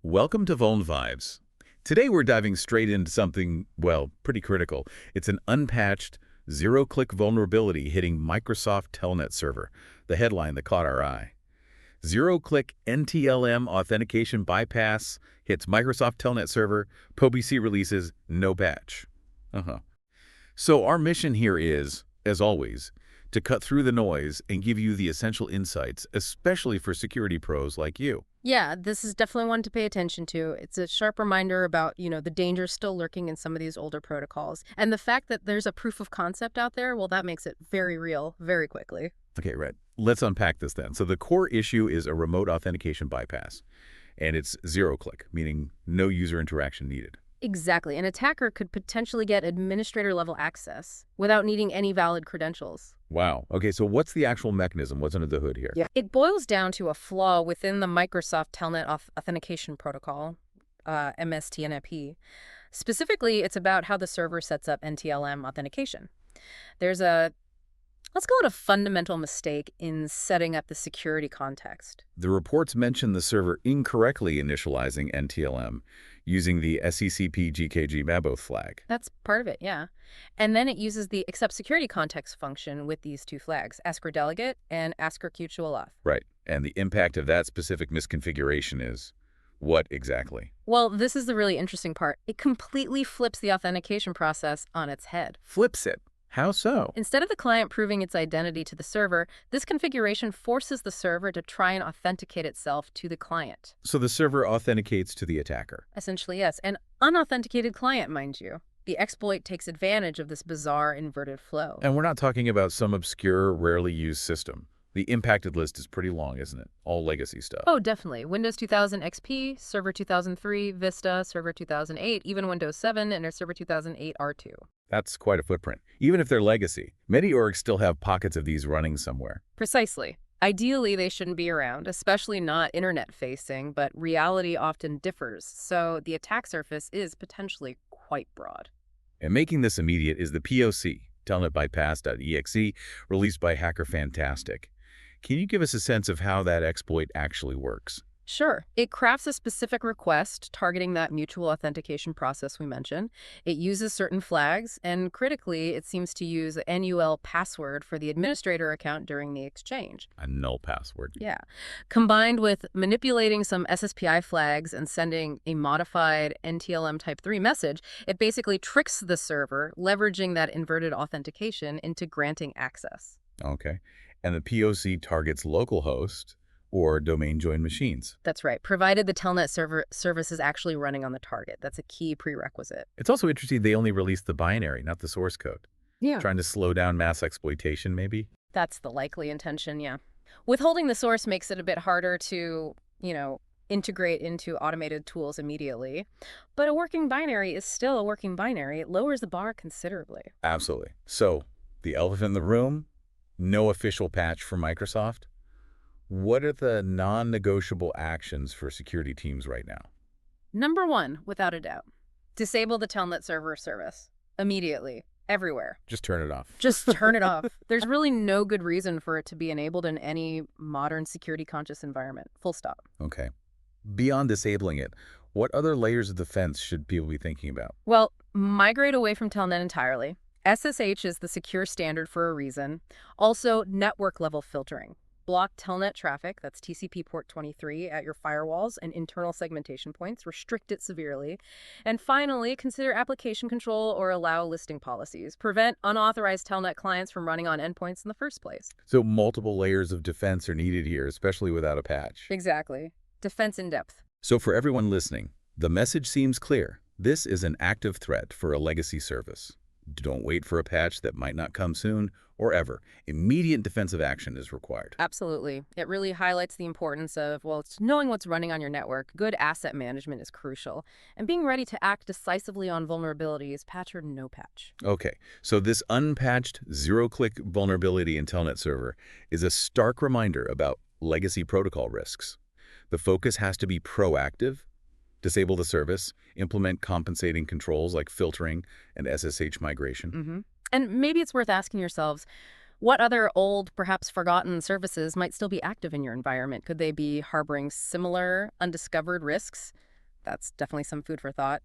Welcome to Vuln Vibes. Today we're diving straight into something, well, pretty critical. It's an unpatched, zero-click vulnerability hitting Microsoft Telnet Server, the headline that caught our eye. Zero-click NTLM authentication bypass hits Microsoft Telnet Server, PoC releases no patch. So our mission here is, as always, to cut through the noise and give you the essential insights, especially for security pros like you. Yeah, this is definitely one to pay attention to. It's a sharp reminder about, the dangers still lurking in some of these older protocols. And the fact that there's a proof of concept out there, well, that makes it very real very quickly. Okay, right. Let's unpack this then. So the core issue is a remote authentication bypass, and it's zero-click, meaning no user interaction needed. Exactly. An attacker could potentially get administrator-level access without needing any valid credentials. Wow. Okay, so what's the actual mechanism? What's under the hood here? Yeah. It boils down to a flaw within the Microsoft Telnet Authentication Protocol, MS-TNAP. Specifically, it's about how the server sets up NTLM authentication. There's let's call it a fundamental mistake in setting up the security context. The reports mention the server incorrectly initializing NTLM using the SECP GKG Maboth flag. That's part of it, yeah. And then it uses the accept security context function with these two flags, asker delegate and asker mutual auth. Right. And the impact of that specific misconfiguration is what exactly? Well, this is the really interesting part. It completely flips the authentication process on its head. Flips it. How so? Instead of the client proving its identity to the server, this configuration forces the server to try and authenticate itself to the client. So the server authenticates to the attacker. Essentially, yes. An unauthenticated client, mind you. The exploit takes advantage of this bizarre inverted flow. And we're not talking about some obscure, rarely used system. The impacted list is pretty long, isn't it? All legacy stuff. Oh, definitely. Windows 2000 XP, Server 2003, Vista, Server 2008, even Windows 7, and Server 2008 R2. That's quite a footprint. Even if they're legacy, many orgs still have pockets of these running somewhere. Precisely. Ideally, they shouldn't be around, especially not internet-facing, but reality often differs, so the attack surface is potentially quite broad. And making this immediate is the PoC, telnetbypass.exe, released by Hacker Fantastic. Can you give us a sense of how that exploit actually works? Sure. It crafts a specific request targeting that mutual authentication process we mentioned. It uses certain flags, and critically, it seems to use a NUL password for the administrator account during the exchange. A null password. Yeah. Combined with manipulating some SSPI flags and sending a modified NTLM Type 3 message, it basically tricks the server, leveraging that inverted authentication into granting access. Okay. And the PoC targets localhost or domain-joined machines. That's right, provided the Telnet server service is actually running on the target. That's a key prerequisite. It's also interesting they only released the binary, not the source code. Yeah. Trying to slow down mass exploitation, maybe? That's the likely intention, yeah. Withholding the source makes it a bit harder to, integrate into automated tools immediately. But a working binary is still a working binary. It lowers the bar considerably. Absolutely. So, the elephant in the room, no official patch from Microsoft. What are the non-negotiable actions for security teams right now? Number one, without a doubt, disable the Telnet server service immediately, everywhere. Just turn it off. Just turn it off. There's really no good reason for it to be enabled in any modern security-conscious environment. Full stop. Okay. Beyond disabling it, what other layers of defense should people be thinking about? Well, migrate away from Telnet entirely. SSH is the secure standard for a reason. Also, network-level filtering. Block Telnet traffic, that's TCP port 23, at your firewalls and internal segmentation points. Restrict it severely. And finally, consider application control or allow listing policies. Prevent unauthorized Telnet clients from running on endpoints in the first place. So multiple layers of defense are needed here, especially without a patch. Exactly. Defense in depth. So for everyone listening, the message seems clear. This is an active threat for a legacy service. Don't wait for a patch that might not come soon or ever. Immediate defensive action is required. Absolutely. It really highlights the importance of, knowing what's running on your network. Good asset management is crucial. And being ready to act decisively on vulnerabilities, patch or no patch. Okay, so this unpatched zero-click vulnerability in Telnet Server is a stark reminder about legacy protocol risks. The focus has to be proactive, disable the service, implement compensating controls like filtering and SSH migration. And maybe it's worth asking yourselves, what other old, perhaps forgotten services might still be active in your environment? Could they be harboring similar undiscovered risks? That's definitely some food for thought.